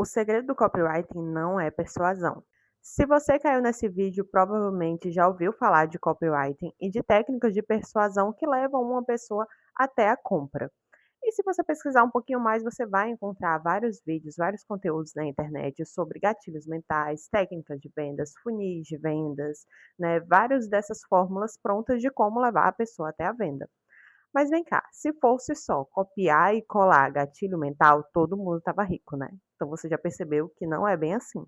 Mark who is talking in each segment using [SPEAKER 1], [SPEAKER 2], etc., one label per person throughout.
[SPEAKER 1] O segredo do copywriting não é persuasão. Se você caiu nesse vídeo, provavelmente já ouviu falar de copywriting e de técnicas de persuasão que levam uma pessoa até a compra. E se você pesquisar um pouquinho mais, você vai encontrar vários vídeos, vários conteúdos na internet sobre gatilhos mentais, técnicas de vendas, funis de vendas, né? Várias dessas fórmulas prontas de como levar a pessoa até a venda. Mas vem cá, se fosse só copiar e colar gatilho mental, todo mundo estava rico, né? Então você já percebeu que não é bem assim.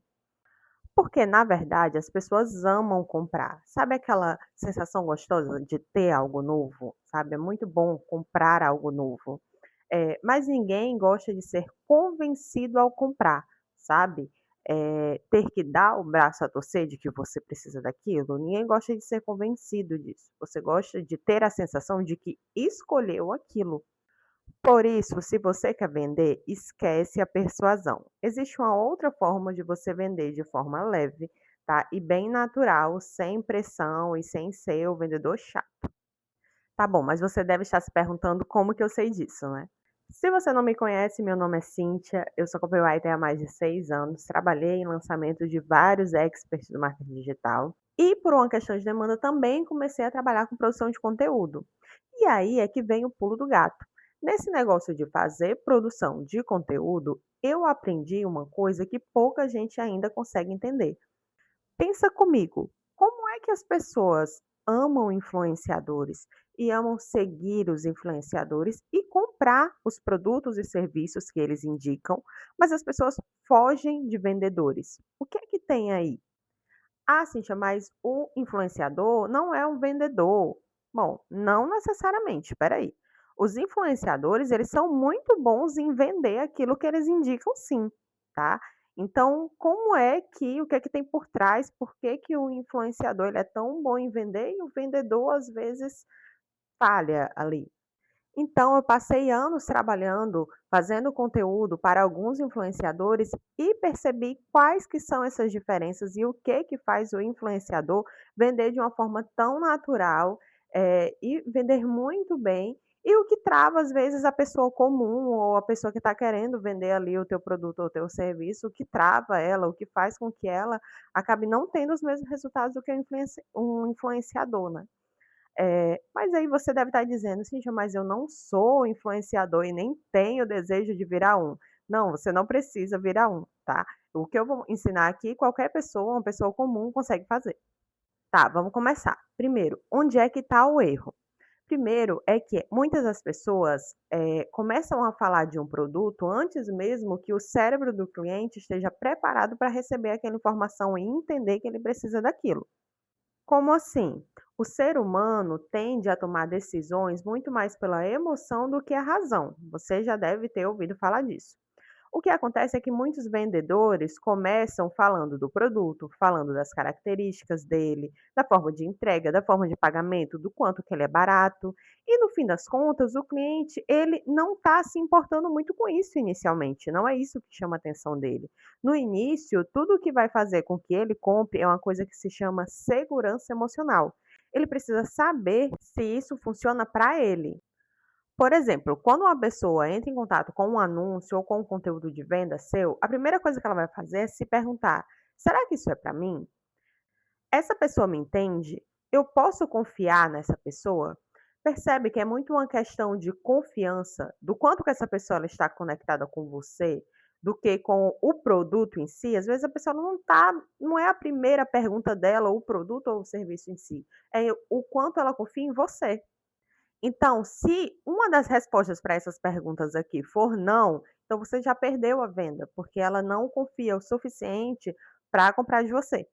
[SPEAKER 1] Porque, na verdade, as pessoas amam comprar. Sabe aquela sensação gostosa de ter algo novo? Sabe? É muito bom comprar algo novo. Mas ninguém gosta de ser convencido ao comprar, sabe? Ter que dar o braço a torcer de que você precisa daquilo. Ninguém gosta de ser convencido disso. Você gosta de ter a sensação de que escolheu aquilo. Por isso, se você quer vender, esquece a persuasão. Existe uma outra forma de você vender de forma leve, tá? E bem natural, sem pressão e sem ser o vendedor chato. Tá bom, mas você deve estar se perguntando como que eu sei disso, né? Se você não me conhece, meu nome é Cíntia, eu sou copywriter há mais de 6 anos, trabalhei em lançamento de vários experts do marketing digital e, por uma questão de demanda, também comecei a trabalhar com produção de conteúdo. E aí é que vem o pulo do gato. Nesse negócio de fazer produção de conteúdo, eu aprendi uma coisa que pouca gente ainda consegue entender. Pensa comigo, como é que as pessoas amam influenciadores e amam seguir os influenciadores e comprar os produtos e serviços que eles indicam, mas as pessoas fogem de vendedores? O que é que tem aí? Ah, Cíntia, mas o influenciador não é um vendedor. Bom, não necessariamente, espera aí. Os influenciadores, eles são muito bons em vender aquilo que eles indicam sim, tá? Então, como é que, o que é que tem por trás? Por que que o influenciador ele é tão bom em vender e o vendedor às vezes falha ali? Então eu passei anos trabalhando, fazendo conteúdo para alguns influenciadores e percebi quais que são essas diferenças e o que faz o influenciador vender de uma forma tão natural, e vender muito bem, e o que trava às vezes a pessoa comum ou a pessoa que está querendo vender ali o teu produto ou o teu serviço, o que trava ela, o que faz com que ela acabe não tendo os mesmos resultados do que um influenciador, né. Mas aí você deve estar dizendo: "Cíntia, mas eu não sou influenciador e nem tenho desejo de virar um". Não, você não precisa virar um, tá. O que eu vou ensinar aqui, qualquer pessoa, uma pessoa comum consegue fazer. Tá, vamos começar. Primeiro, onde é que está o erro? Primeiro é que muitas das pessoas, começam a falar de um produto antes mesmo que o cérebro do cliente esteja preparado para receber aquela informação e entender que ele precisa daquilo. Como assim? O ser humano tende a tomar decisões muito mais pela emoção do que a razão. Você já deve ter ouvido falar disso. O que acontece é que muitos vendedores começam falando do produto, falando das características dele, da forma de entrega, da forma de pagamento, do quanto que ele é barato. E no fim das contas, o cliente, ele não está se importando muito com isso inicialmente, não é isso que chama a atenção dele. No início, tudo que vai fazer com que ele compre é uma coisa que se chama segurança emocional. Ele precisa saber se isso funciona para ele. Por exemplo, quando uma pessoa entra em contato com um anúncio ou com um conteúdo de venda seu, a primeira coisa que ela vai fazer é se perguntar: será que isso é para mim? Essa pessoa me entende? Eu posso confiar nessa pessoa? Percebe que é muito uma questão de confiança, do quanto que essa pessoa ela está conectada com você, do que com o produto em si. Às vezes a pessoa não é a primeira pergunta dela, o produto ou o serviço em si, é o quanto ela confia em você. Então, se uma das respostas para essas perguntas aqui for não, então você já perdeu a venda, porque ela não confia o suficiente para comprar de você.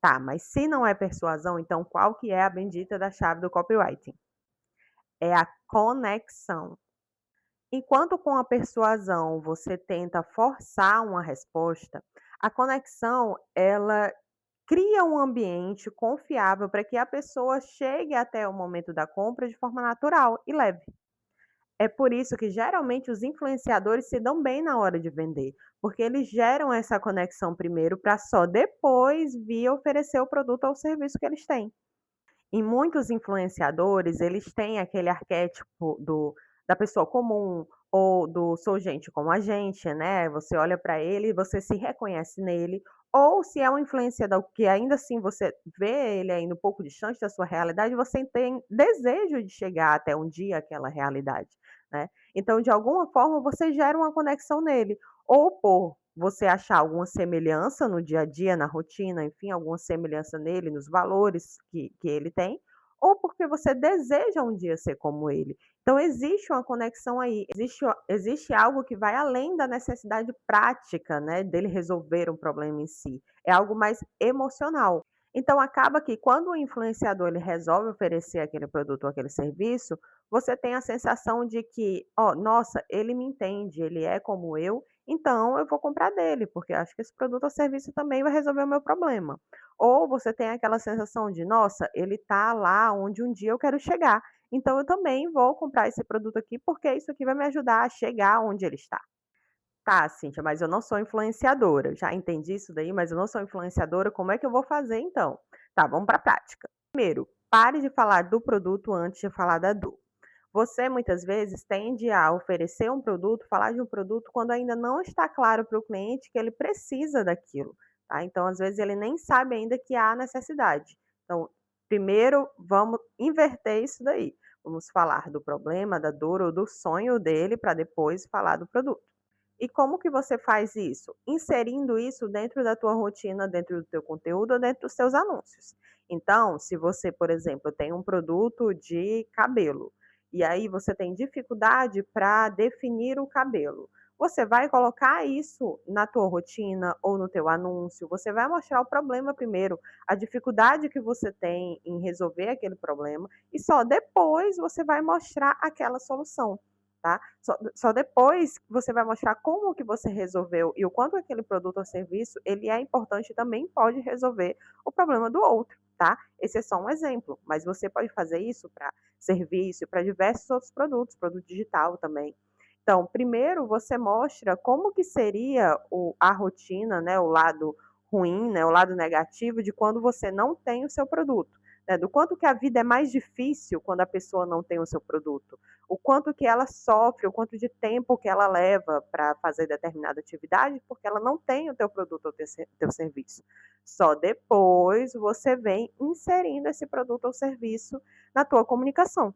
[SPEAKER 1] Tá, mas se não é persuasão, então qual que é a bendita da chave do copywriting? É a conexão. Enquanto com a persuasão você tenta forçar uma resposta, a conexão ela cria um ambiente confiável para que a pessoa chegue até o momento da compra de forma natural e leve. É por isso que geralmente os influenciadores se dão bem na hora de vender, porque eles geram essa conexão primeiro para só depois vir oferecer o produto ou o serviço que eles têm. E muitos influenciadores, eles têm aquele arquétipo da pessoa comum, ou do "sou gente como a gente", né, você olha para ele e você se reconhece nele, ou se é um influenciador que ainda assim você vê ele ainda um pouco distante da sua realidade, você tem desejo de chegar até um dia àquela realidade, né. Então, de alguma forma, você gera uma conexão nele, ou por você achar alguma semelhança no dia a dia, na rotina, enfim, alguma semelhança nele, nos valores que ele tem, ou porque você deseja um dia ser como ele. Então existe uma conexão aí, existe algo que vai além da necessidade prática, né, dele resolver um problema em si, é algo mais emocional. Então acaba que quando o influenciador ele resolve oferecer aquele produto ou aquele serviço, você tem a sensação de que: "Ó, nossa, ele me entende, ele é como eu, então eu vou comprar dele, porque eu acho que esse produto ou serviço também vai resolver o meu problema". Ou você tem aquela sensação de: "Nossa, ele está lá onde um dia eu quero chegar, então eu também vou comprar esse produto aqui, porque isso aqui vai me ajudar a chegar onde ele está". Tá, Cíntia, mas eu não sou influenciadora. Já entendi isso daí, mas eu não sou influenciadora, como é que eu vou fazer então? Tá, vamos para a prática. Primeiro, pare de falar do produto antes de falar da dor. Você muitas vezes tende a oferecer um produto, falar de um produto quando ainda não está claro para o cliente que ele precisa daquilo, tá? Então, às vezes, ele nem sabe ainda que há necessidade. Então, primeiro vamos inverter isso daí. Vamos falar do problema, da dor ou do sonho dele para depois falar do produto. E como que você faz isso? Inserindo isso dentro da tua rotina, dentro do teu conteúdo ou dentro dos seus anúncios. Então, se você, por exemplo, tem um produto de cabelo, e aí você tem dificuldade para definir o cabelo, você vai colocar isso na tua rotina ou no teu anúncio, você vai mostrar o problema primeiro, a dificuldade que você tem em resolver aquele problema, e só depois você vai mostrar aquela solução. Tá? Só depois você vai mostrar como que você resolveu e o quanto aquele produto ou serviço ele é importante e também pode resolver o problema do outro, tá? Esse é só um exemplo, mas você pode fazer isso para serviço e para diversos outros produtos, produto digital também. Então, primeiro você mostra como que seria a rotina, né, o lado ruim, né, o lado negativo de quando você não tem o seu produto, né, do quanto que a vida é mais difícil quando a pessoa não tem o seu produto, o quanto que ela sofre, o quanto de tempo que ela leva para fazer determinada atividade, porque ela não tem o teu produto ou teu serviço. Só depois você vem inserindo esse produto ou serviço na tua comunicação.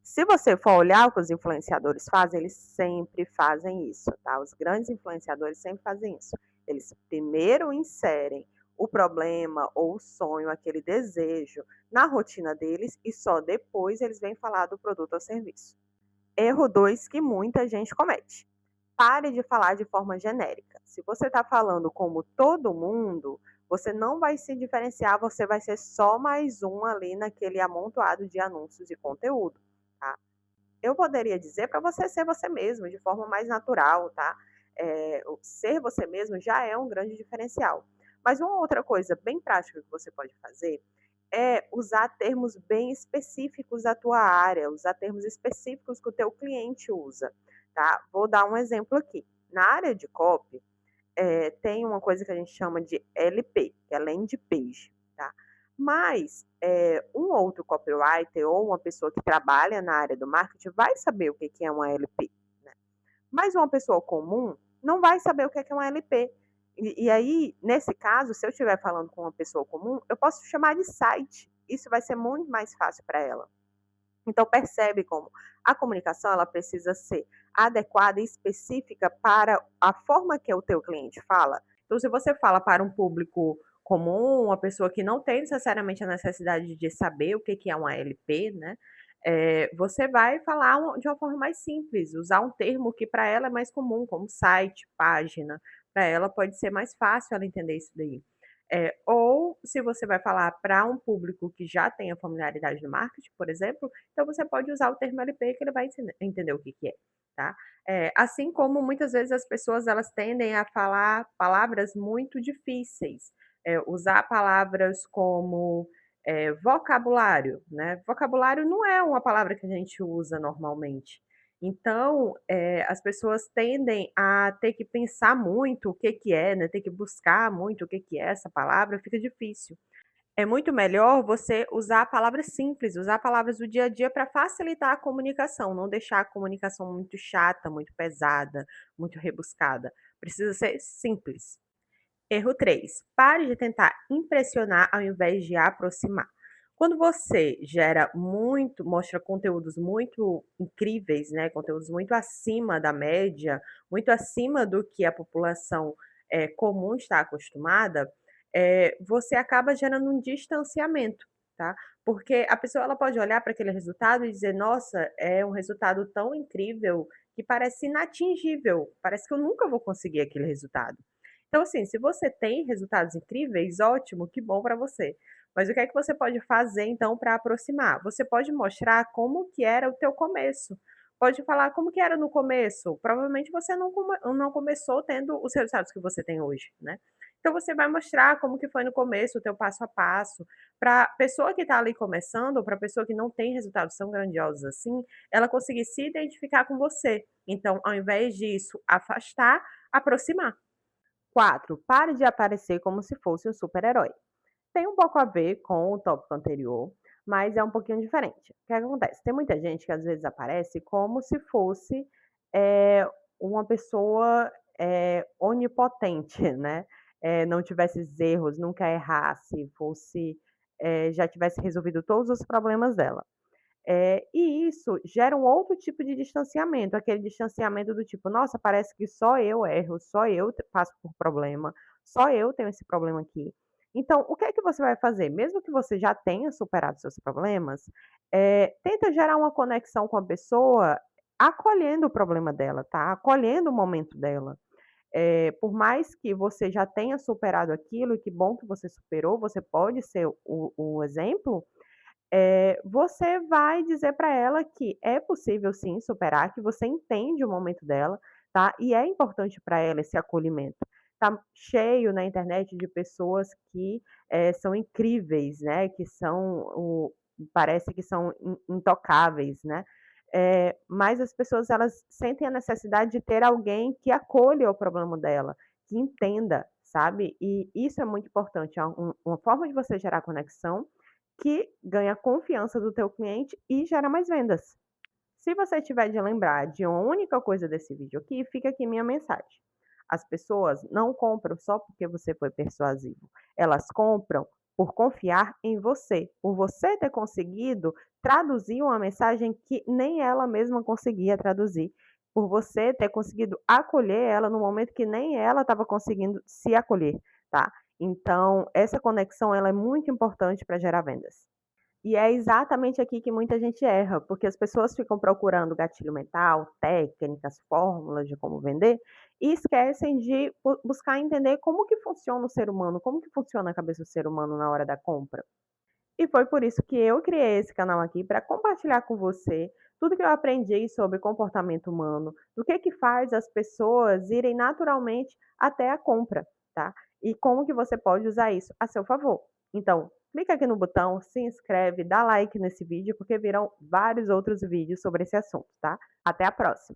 [SPEAKER 1] Se você for olhar o que os influenciadores fazem, eles sempre fazem isso, tá? Os grandes influenciadores sempre fazem isso. Eles primeiro inserem o problema ou o sonho, aquele desejo, na rotina deles e só depois eles vêm falar do produto ou serviço. Erro 2 que muita gente comete. Pare de falar de forma genérica. Se você está falando como todo mundo, você não vai se diferenciar, você vai ser só mais um ali naquele amontoado de anúncios e conteúdo, tá? Eu poderia dizer para você ser você mesmo, de forma mais natural, tá? O ser você mesmo já é um grande diferencial. Mas uma outra coisa bem prática que você pode fazer é usar termos bem específicos da tua área, usar termos específicos que o teu cliente usa, tá? Vou dar um exemplo aqui. Na área de copy, tem uma coisa que a gente chama de LP, que é Landing Page, tá? Mas um outro copywriter ou uma pessoa que trabalha na área do marketing vai saber o que que é uma LP, né? Mas uma pessoa comum não vai saber o que é uma LP. E aí, nesse caso, se eu estiver falando com uma pessoa comum, eu posso chamar de site. Isso vai ser muito mais fácil para ela. Então percebe como a comunicação ela precisa ser adequada e específica para a forma que o teu cliente fala. Então se você fala para um público comum, uma pessoa que não tem necessariamente a necessidade de saber o que que é uma LP, né, você vai falar de uma forma mais simples, usar um termo que para ela é mais comum, como site, página, para ela pode ser mais fácil ela entender isso daí. Ou se você vai falar para um público que já tem a familiaridade no marketing, por exemplo, então você pode usar o termo LP que ele vai entender o que que é, tá. Assim como muitas vezes as pessoas elas tendem a falar palavras muito difíceis, usar palavras como, vocabulário, né. Vocabulário não é uma palavra que a gente usa normalmente. Então, as pessoas tendem a ter que pensar muito o que que é, né, ter que buscar muito o que que é essa palavra, fica difícil. É muito melhor você usar palavras simples, usar palavras do dia a dia para facilitar a comunicação, não deixar a comunicação muito chata, muito pesada, muito rebuscada. Precisa ser simples. Erro 3: pare de tentar impressionar ao invés de aproximar. Quando você mostra conteúdos muito incríveis, né, conteúdos muito acima da média, muito acima do que a população, comum está acostumada, você acaba gerando um distanciamento, tá. Porque a pessoa ela pode olhar para aquele resultado e dizer: "Nossa, é um resultado tão incrível que parece inatingível, parece que eu nunca vou conseguir aquele resultado". Então, assim, se você tem resultados incríveis, ótimo, que bom para você. Mas o que é que você pode fazer então para aproximar? Você pode mostrar como que era o teu começo. Pode falar como que era no começo. Provavelmente você não começou tendo os resultados que você tem hoje, né? Então você vai mostrar como que foi no começo, o teu passo a passo, para a pessoa que está ali começando, ou para a pessoa que não tem resultados tão grandiosos assim, ela conseguir se identificar com você. Então, ao invés disso afastar, aproximar. 4: pare de aparecer como se fosse um super-herói. Tem um pouco a ver com o tópico anterior, mas é um pouquinho diferente. O que acontece? Tem muita gente que às vezes aparece como se fosse, eh, uma pessoa, onipotente, né, não tivesse erros, nunca errasse, fosse, já tivesse resolvido todos os problemas dela. E isso gera um outro tipo de distanciamento, aquele distanciamento do tipo: "Nossa, parece que só eu erro, só eu passo por problema, só eu tenho esse problema aqui". Então, o que é que você vai fazer? Mesmo que você já tenha superado seus problemas, tenta gerar uma conexão com a pessoa, acolhendo o problema dela, tá, acolhendo o momento dela. Por mais que você já tenha superado aquilo, e que bom que você superou, você pode ser o exemplo, você vai dizer para ela que é possível sim superar, que você entende o momento dela, tá, e é importante para ela esse acolhimento. Tá cheio na internet de pessoas que, são incríveis, né, que são parece que são intocáveis, né, mas as pessoas elas sentem a necessidade de ter alguém que acolha o problema dela, que entenda, sabe, e isso é muito importante, é uma forma de você gerar conexão que ganha a confiança do teu cliente e gera mais vendas. Se você tiver de lembrar de uma única coisa desse vídeo aqui, fica aqui minha mensagem. As pessoas não compram só porque você foi persuasivo. Elas compram por confiar em você, por você ter conseguido traduzir uma mensagem que nem ela mesma conseguia traduzir, por você ter conseguido acolher ela no momento que nem ela estava conseguindo se acolher, tá? Então, essa conexão ela é muito importante para gerar vendas. E é exatamente aqui que muita gente erra, porque as pessoas ficam procurando gatilho mental, técnicas, fórmulas de como vender, e esquecem de buscar entender como que funciona o ser humano, como que funciona a cabeça do ser humano na hora da compra. E foi por isso que eu criei esse canal aqui para compartilhar com você tudo que eu aprendi sobre comportamento humano, do que faz as pessoas irem naturalmente até a compra, tá? E como que você pode usar isso a seu favor. Então, clica aqui no botão, se inscreve, dá like nesse vídeo, porque virão vários outros vídeos sobre esse assunto, tá? Até a próxima!